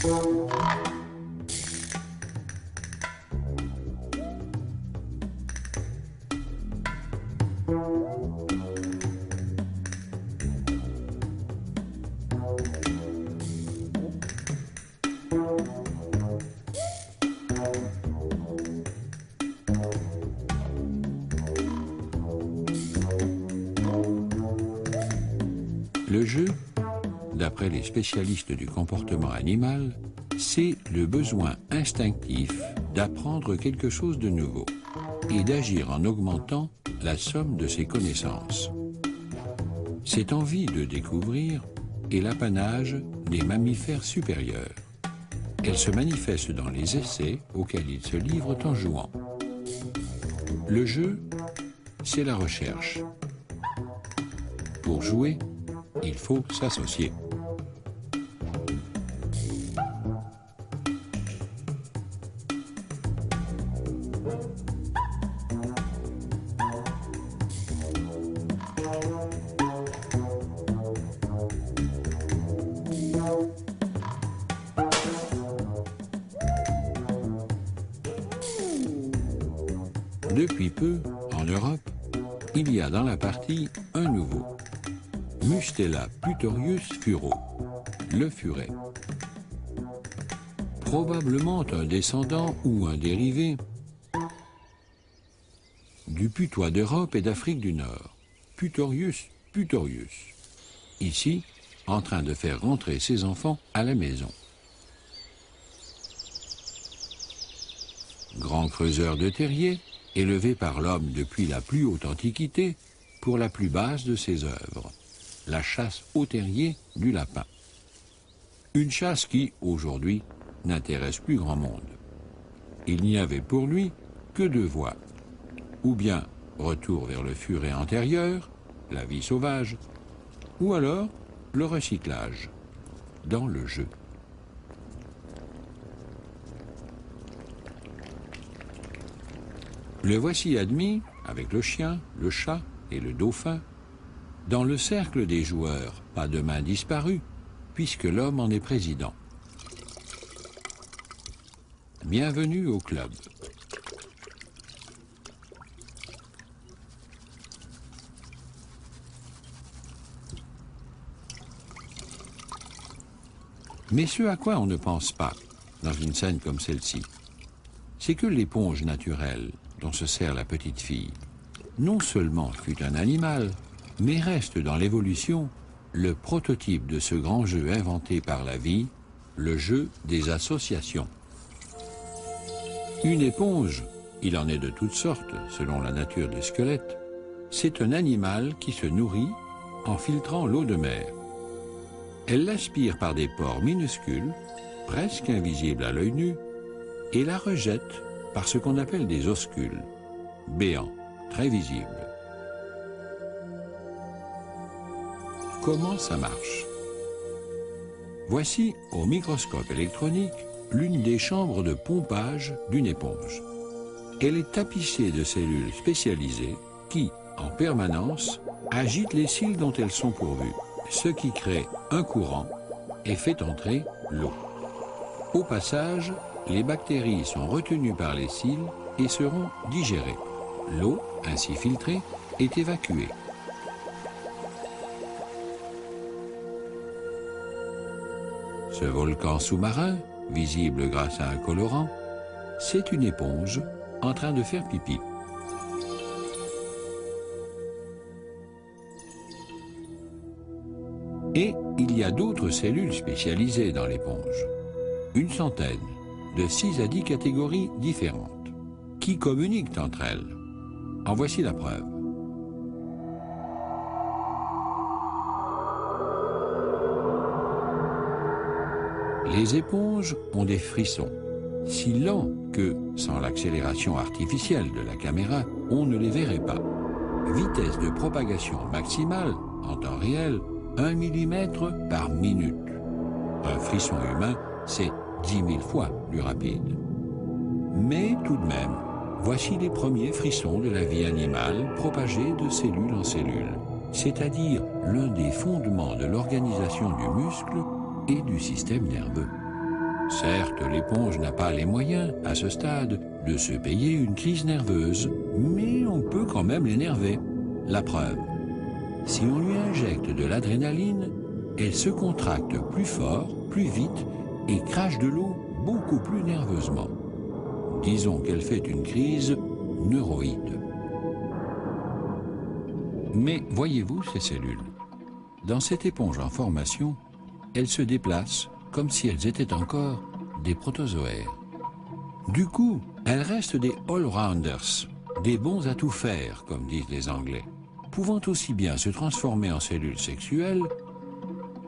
Le jeu, d'après les spécialistes du comportement animal, c'est le besoin instinctif d'apprendre quelque chose de nouveau et d'agir en augmentant la somme de ses connaissances. Cette envie de découvrir est l'apanage des mammifères supérieurs. Elle se manifeste dans les essais auxquels ils se livrent en jouant. Le jeu, c'est la recherche. Pour jouer, il faut s'associer. Depuis peu, en Europe, il y a dans la partie un nouveau. Mustela putorius furo, le furet. Probablement un descendant ou un dérivé du putois d'Europe et d'Afrique du Nord, Putorius putorius. Ici, en train de faire rentrer ses enfants à la maison. Grand creuseur de terriers, élevé par l'homme depuis la plus haute antiquité pour la plus basse de ses œuvres, la chasse au terrier du lapin. Une chasse qui, aujourd'hui, n'intéresse plus grand monde. Il n'y avait pour lui que deux voies. Ou bien retour vers le furet antérieur, la vie sauvage, ou alors le recyclage, dans le jeu. Le voici admis, avec le chien, le chat et le dauphin, dans le cercle des joueurs, pas de main disparue, puisque l'homme en est président. Bienvenue au club. Mais ce à quoi on ne pense pas, dans une scène comme celle-ci, c'est que l'éponge naturelle dont se sert la petite fille, non seulement fut un animal, mais reste dans l'évolution le prototype de ce grand jeu inventé par la vie, le jeu des associations. Une éponge, il en est de toutes sortes selon la nature du squelette, c'est un animal qui se nourrit en filtrant l'eau de mer. Elle l'aspire par des pores minuscules, presque invisibles à l'œil nu, et la rejette par ce qu'on appelle des oscules, béants, très visibles. Comment ça marche? Voici, au microscope électronique, l'une des chambres de pompage d'une éponge. Elle est tapissée de cellules spécialisées qui, en permanence, agitent les cils dont elles sont pourvues, ce qui crée un courant et fait entrer l'eau. Au passage, les bactéries sont retenues par les cils et seront digérées. L'eau, ainsi filtrée, est évacuée. Ce volcan sous-marin, visible grâce à un colorant, c'est une éponge en train de faire pipi. Et il y a d'autres cellules spécialisées dans l'éponge. Une centaine, de 6 à 10 catégories différentes, qui communiquent entre elles. En voici la preuve. Les éponges ont des frissons, si lents que, sans l'accélération artificielle de la caméra, on ne les verrait pas. Vitesse de propagation maximale, en temps réel, 1 mm par minute. Un frisson humain, c'est 10 000 fois plus rapide. Mais tout de même, voici les premiers frissons de la vie animale propagés de cellule en cellule, c'est-à-dire l'un des fondements de l'organisation du muscle et du système nerveux. Certes, l'éponge n'a pas les moyens, à ce stade, de se payer une crise nerveuse, mais on peut quand même l'énerver. La preuve, si on lui injecte de l'adrénaline, elle se contracte plus fort, plus vite et crache de l'eau beaucoup plus nerveusement. Disons qu'elle fait une crise neuroïde. Mais voyez-vous ces cellules? Dans cette éponge en formation, elles se déplacent comme si elles étaient encore des protozoaires. Du coup, elles restent des all-rounders, des bons à tout faire, comme disent les Anglais, pouvant aussi bien se transformer en cellules sexuelles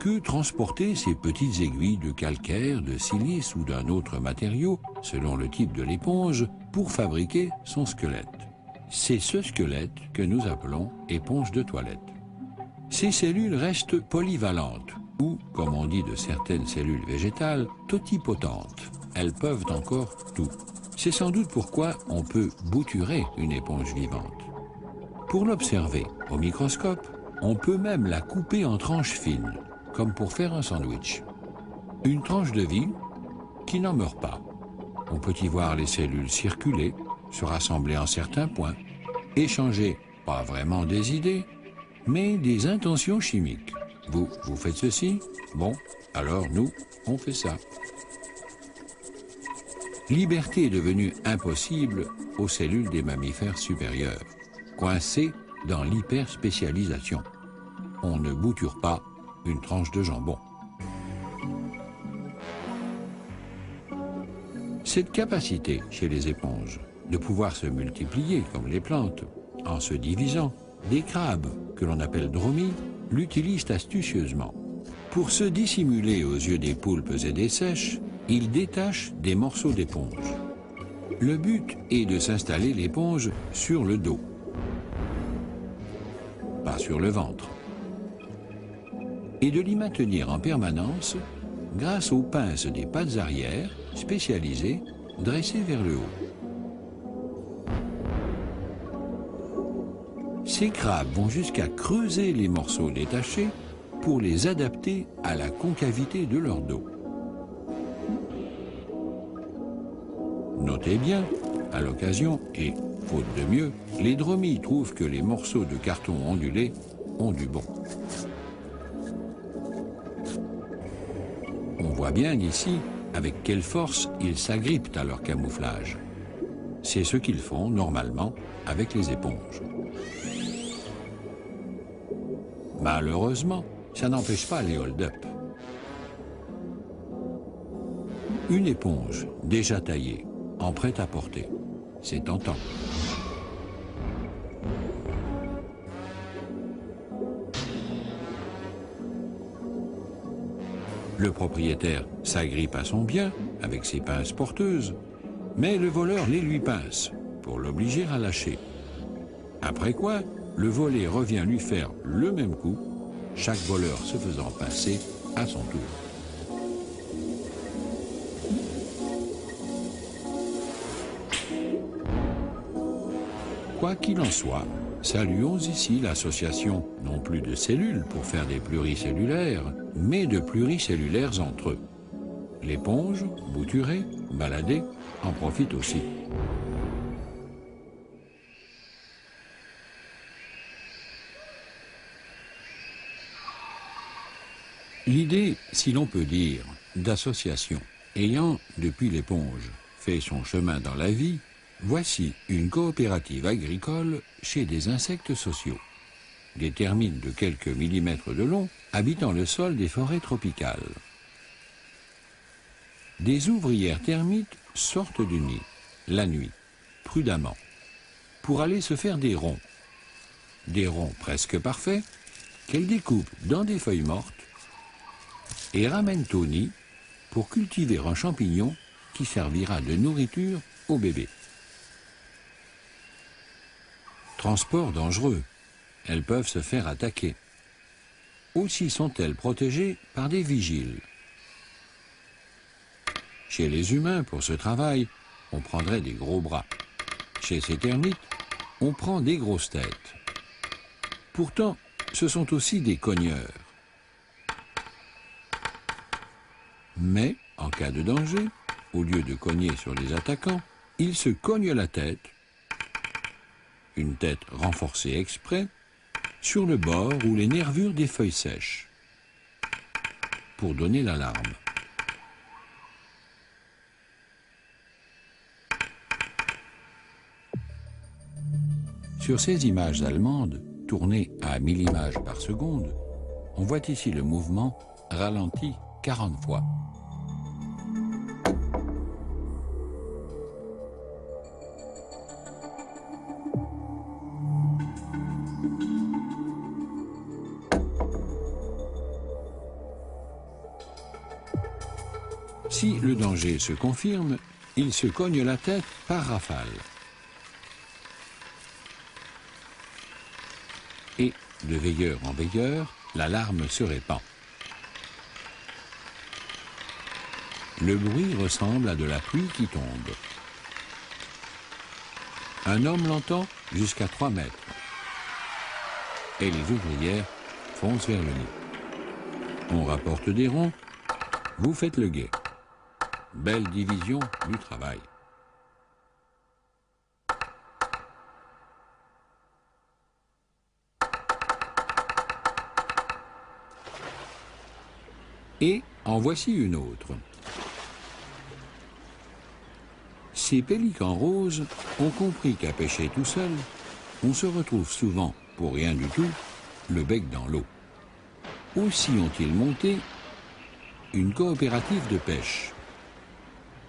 que transporter ces petites aiguilles de calcaire, de silice ou d'un autre matériau, selon le type de l'éponge, pour fabriquer son squelette. C'est ce squelette que nous appelons éponge de toilette. Ces cellules restent polyvalentes, ou, comme on dit de certaines cellules végétales, totipotentes. Elles peuvent encore tout. C'est sans doute pourquoi on peut bouturer une éponge vivante. Pour l'observer au microscope, on peut même la couper en tranches fines, comme pour faire un sandwich. Une tranche de vie qui n'en meurt pas. On peut y voir les cellules circuler, se rassembler en certains points, échanger, pas vraiment des idées, mais des intentions chimiques. Vous faites ceci? Bon, alors nous, on fait ça. Liberté est devenue impossible aux cellules des mammifères supérieurs, coincées dans l'hyperspécialisation. On ne bouture pas une tranche de jambon. Cette capacité chez les éponges de pouvoir se multiplier comme les plantes, en se divisant, des crabes, que l'on appelle dromies, l'utilisent astucieusement. Pour se dissimuler aux yeux des poulpes et des seiches, ils détachent des morceaux d'éponge. Le but est de s'installer l'éponge sur le dos, pas sur le ventre, et de l'y maintenir en permanence grâce aux pinces des pattes arrière, spécialisées, dressées vers le haut. Ces crabes vont jusqu'à creuser les morceaux détachés pour les adapter à la concavité de leur dos. Notez bien, à l'occasion, et faute de mieux, les dromies trouvent que les morceaux de carton ondulé ont du bon. On voit bien ici avec quelle force ils s'agrippent à leur camouflage. C'est ce qu'ils font normalement avec les éponges. Malheureusement, ça n'empêche pas les hold-up. Une éponge déjà taillée, en prêt-à-porter, c'est tentant. Le propriétaire s'agrippe à son bien avec ses pinces porteuses, mais le voleur les lui pince pour l'obliger à lâcher. Après quoi, le volé revient lui faire le même coup, chaque voleur se faisant pincer à son tour. Quoi qu'il en soit, saluons ici l'association non plus de cellules pour faire des pluricellulaires, mais de pluricellulaires entre eux. L'éponge, bouturée, baladée, en profite aussi. L'idée, si l'on peut dire, d'association, ayant, depuis l'éponge, fait son chemin dans la vie, voici une coopérative agricole chez des insectes sociaux. Des termites de quelques millimètres de long habitant le sol des forêts tropicales. Des ouvrières termites sortent du nid, la nuit, prudemment, pour aller se faire des ronds. Des ronds presque parfaits qu'elles découpent dans des feuilles mortes et ramènent au nid pour cultiver un champignon qui servira de nourriture au bébé. Transport dangereux. Elles peuvent se faire attaquer. Aussi sont-elles protégées par des vigiles. Chez les humains, pour ce travail, on prendrait des gros bras. Chez ces termites, on prend des grosses têtes. Pourtant, ce sont aussi des cogneurs. Mais En cas de danger, au lieu de cogner sur les attaquants, il se cogne la tête, une tête renforcée exprès, sur le bord ou les nervures des feuilles sèches, pour donner l'alarme. Sur ces images allemandes, tournées à 1000 images par seconde, on voit ici le mouvement ralenti 40 fois. Si le danger se confirme, il se cogne la tête par rafale. Et, de veilleur en veilleur, l'alarme se répand. Le bruit ressemble à de la pluie qui tombe. Un homme l'entend jusqu'à 3 mètres. Et les ouvrières foncent vers le nid. On rapporte des ronds, vous faites le guet. Belle division du travail. Et en voici une autre. Ces pélicans roses ont compris qu'à pêcher tout seul, on se retrouve souvent, pour rien du tout, le bec dans l'eau. Aussi ont-ils monté une coopérative de pêche.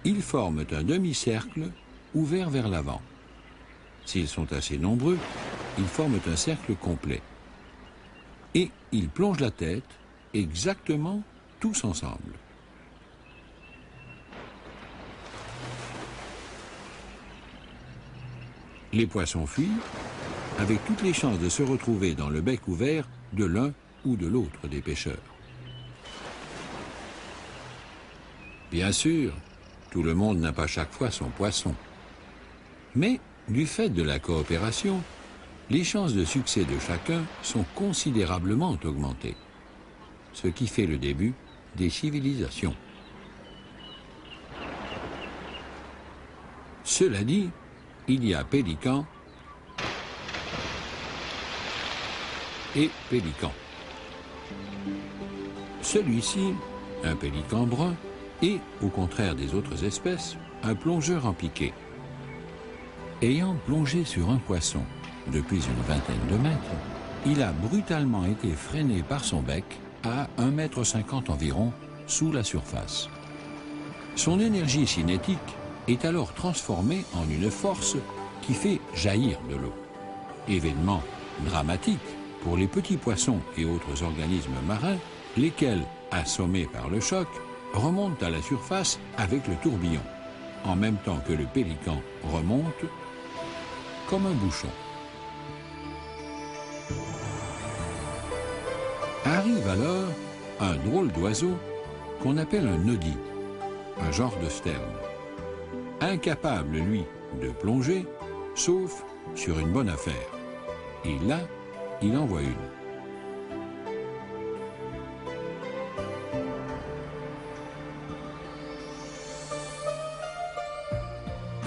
Ils forment un demi-cercle ouvert vers l'avant. S'ils sont assez nombreux, ils forment un cercle complet. Et ils plongent la tête exactement tous ensemble. Les poissons fuient, avec toutes les chances de se retrouver dans le bec ouvert de l'un ou de l'autre des pêcheurs. Bien sûr, tout le monde n'a pas chaque fois son poisson. Mais, du fait de la coopération, les chances de succès de chacun sont considérablement augmentées. Ce qui fait le début des civilisations. Cela dit, il y a pélican et pélican. Celui-ci, un pélican brun, est, au contraire des autres espèces, un plongeur en piqué. Ayant plongé sur un poisson depuis une vingtaine de mètres, il a brutalement été freiné par son bec à 1,50 m environ sous la surface. Son énergie cinétique est alors transformée en une force qui fait jaillir de l'eau. Événement dramatique pour les petits poissons et autres organismes marins, lesquels, assommés par le choc, remontent à la surface avec le tourbillon, en même temps que le pélican remonte comme un bouchon. Arrive alors un drôle d'oiseau qu'on appelle un noddy, un genre de sterne. Incapable, lui, de plonger, sauf sur une bonne affaire. Et là, il en voit une.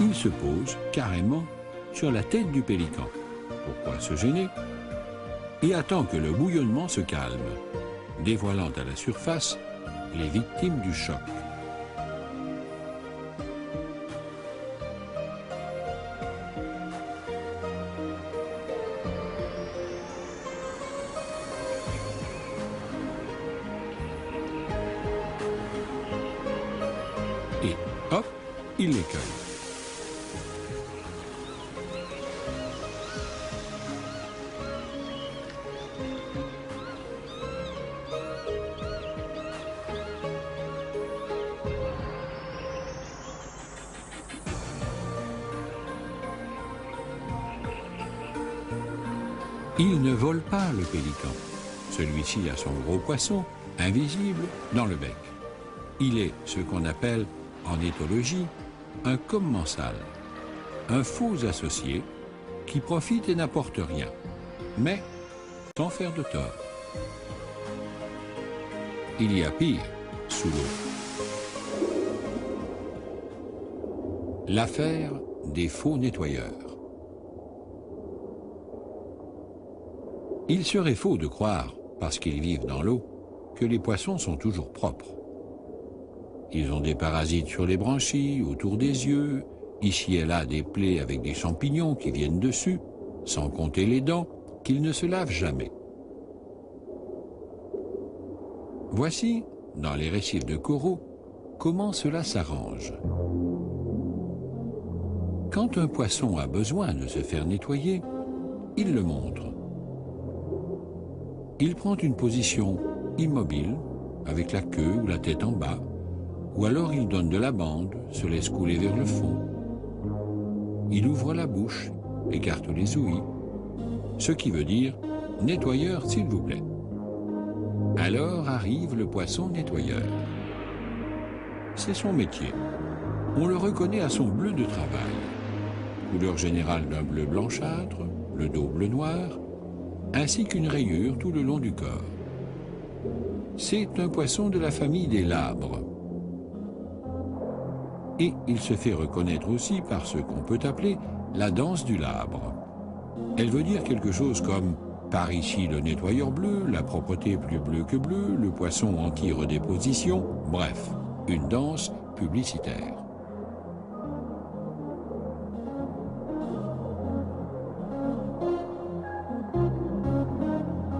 Il se pose carrément sur la tête du pélican. Pourquoi se gêner? Et attend que le bouillonnement se calme, dévoilant à la surface les victimes du choc. Et hop, il les cueille. Il ne vole pas, le pélican. Celui-ci a son gros poisson, invisible, dans le bec. Il est ce qu'on appelle, en éthologie, un commensal, un faux associé qui profite et n'apporte rien, mais sans faire de tort. Il y a pire sous l'eau. L'affaire des faux nettoyeurs. Il serait faux de croire, parce qu'ils vivent dans l'eau, que les poissons sont toujours propres. Ils ont des parasites sur les branchies, autour des yeux, ici et là des plaies avec des champignons qui viennent dessus, sans compter les dents, qu'ils ne se lavent jamais. Voici, dans les récifs de coraux, comment cela s'arrange. Quand un poisson a besoin de se faire nettoyer, il le montre. Il prend une position immobile, avec la queue ou la tête en bas, ou alors il donne de la bande, se laisse couler vers le fond. Il ouvre la bouche, écarte les ouïes, ce qui veut dire « nettoyeur, s'il vous plaît ». Alors arrive le poisson nettoyeur. C'est son métier. On le reconnaît à son bleu de travail. Couleur générale d'un bleu blanchâtre, le dos bleu noir, ainsi qu'une rayure tout le long du corps. C'est un poisson de la famille des labres. Et il se fait reconnaître aussi par ce qu'on peut appeler la danse du labre. Elle veut dire quelque chose comme « par ici le nettoyeur bleu, la propreté plus bleue que bleu, le poisson anti-redéposition », bref, une danse publicitaire.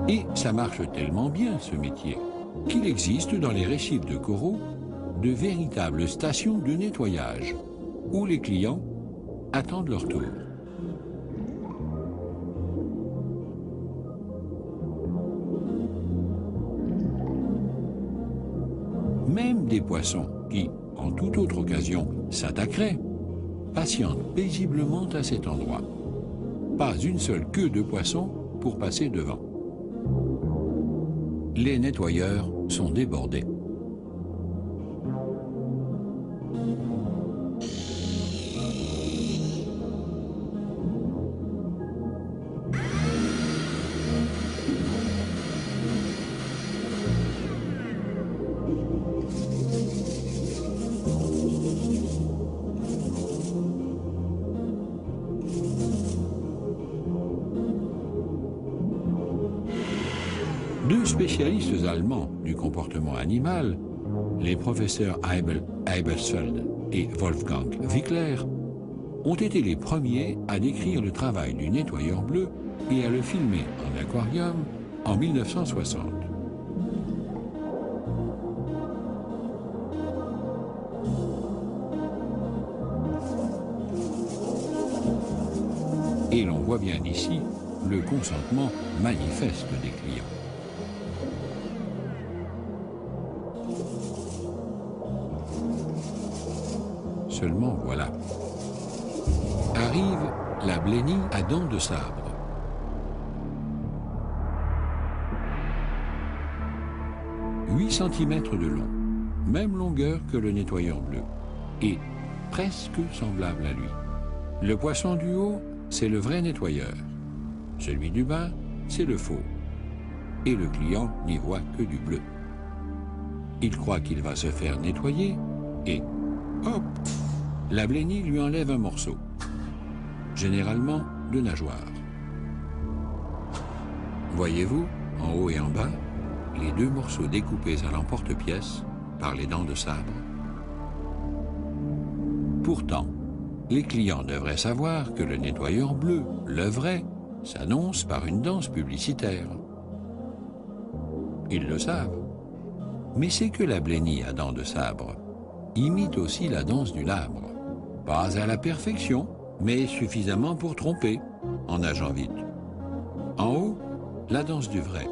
Et ça marche tellement bien, ce métier, qu'il existe dans les récifs de coraux de véritables stations de nettoyage, où les clients attendent leur tour. Même des poissons qui, en toute autre occasion, s'attaqueraient, patientent paisiblement à cet endroit. Pas une seule queue de poisson pour passer devant. Les nettoyeurs sont débordés. Deux spécialistes allemands du comportement animal, les professeurs Eibelsfeld et Wolfgang Wickler, ont été les premiers à décrire le travail du nettoyeur bleu et à le filmer en aquarium en 1960. Et l'on voit bien ici le consentement manifeste des clients. Seulement voilà. Arrive la blénie à dents de sabre. « 8 cm de long, même longueur que le nettoyeur bleu, et presque semblable à lui. Le poisson du haut, c'est le vrai nettoyeur. Celui du bas, c'est le faux. Et le client n'y voit que du bleu. Il croit qu'il va se faire nettoyer, et hop, la blénie lui enlève un morceau, généralement de nageoire. Voyez-vous, en haut et en bas, les deux morceaux découpés à l'emporte-pièce par les dents de sabre. Pourtant, les clients devraient savoir que le nettoyeur bleu, le vrai, s'annonce par une danse publicitaire. Ils le savent. Mais c'est que la blénie à dents de sabre imite aussi la danse du labre. Pas à la perfection, mais suffisamment pour tromper, en nageant vite. En haut, la danse du vrai.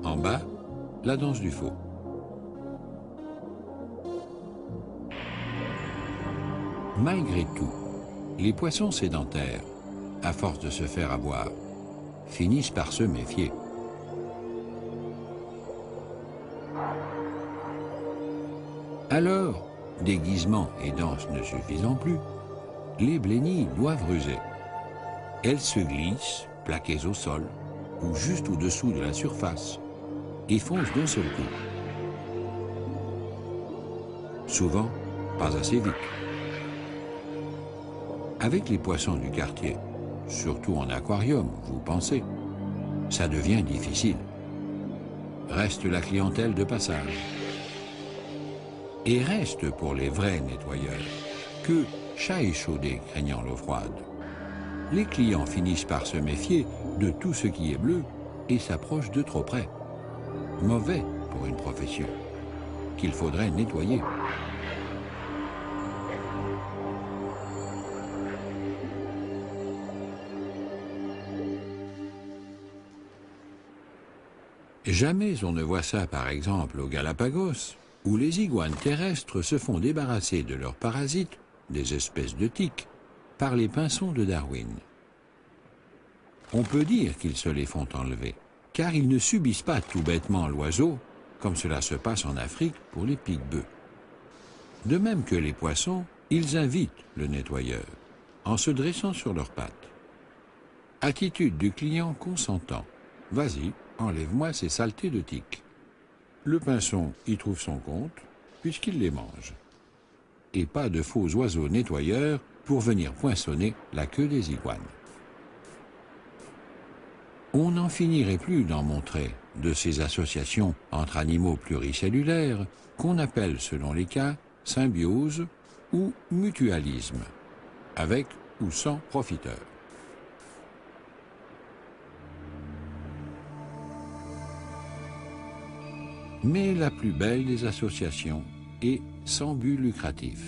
En bas, la danse du faux. Malgré tout, les poissons sédentaires, à force de se faire avoir, finissent par se méfier. Alors, déguisement et danse ne suffisant plus, les blénies doivent ruser. Elles se glissent, plaquées au sol, ou juste au-dessous de la surface, et foncent d'un seul coup. Souvent, pas assez vite. Avec les poissons du quartier, surtout en aquarium, vous pensez, ça devient difficile. Reste la clientèle de passage. Et reste pour les vrais nettoyeurs, que chat échaudé craignant l'eau froide. Les clients finissent par se méfier de tout ce qui est bleu et s'approchent de trop près. Mauvais pour une profession qu'il faudrait nettoyer. Jamais on ne voit ça, par exemple, aux Galapagos, où les iguanes terrestres se font débarrasser de leurs parasites, des espèces de tiques, par les pinsons de Darwin. On peut dire qu'ils se les font enlever, car ils ne subissent pas tout bêtement l'oiseau, comme cela se passe en Afrique pour les pique-bœufs. De même que les poissons, ils invitent le nettoyeur, en se dressant sur leurs pattes. Attitude du client consentant. Vas-y, enlève-moi ces saletés de tiques. Le pinson y trouve son compte, puisqu'il les mange. Et pas de faux oiseaux nettoyeurs pour venir poinçonner la queue des iguanes. On n'en finirait plus d'en montrer, de ces associations entre animaux pluricellulaires, qu'on appelle selon les cas symbiose ou mutualisme, avec ou sans profiteurs. Mais la plus belle des associations est sans but lucratif.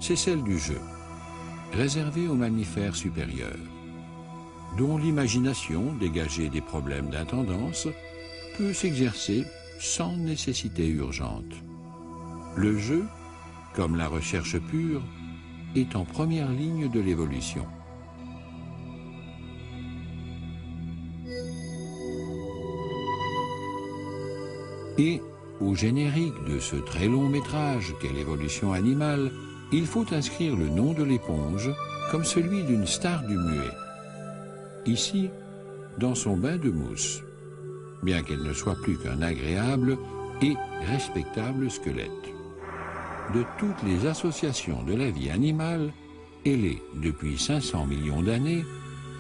C'est celle du jeu, réservée aux mammifères supérieurs, dont l'imagination, dégagée des problèmes d'intendance, peut s'exercer sans nécessité urgente. Le jeu, comme la recherche pure, est en première ligne de l'évolution. Et, au générique de ce très long métrage qu'est l'évolution animale, il faut inscrire le nom de l'éponge comme celui d'une star du muet. Ici, dans son bain de mousse, bien qu'elle ne soit plus qu'un agréable et respectable squelette. De toutes les associations de la vie animale, elle est, depuis 500 millions d'années,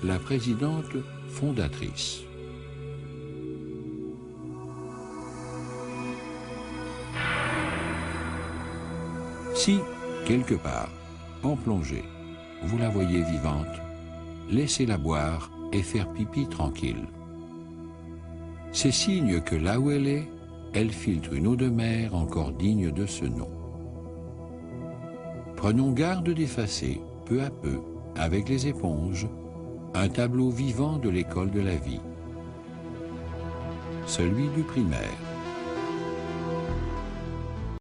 la présidente fondatrice. Si, quelque part, en plongée, vous la voyez vivante, laissez-la boire et faire pipi tranquille. C'est signe que là où elle est, elle filtre une eau de mer encore digne de ce nom. Prenons garde d'effacer, peu à peu, avec les éponges, un tableau vivant de l'école de la vie, celui du primaire.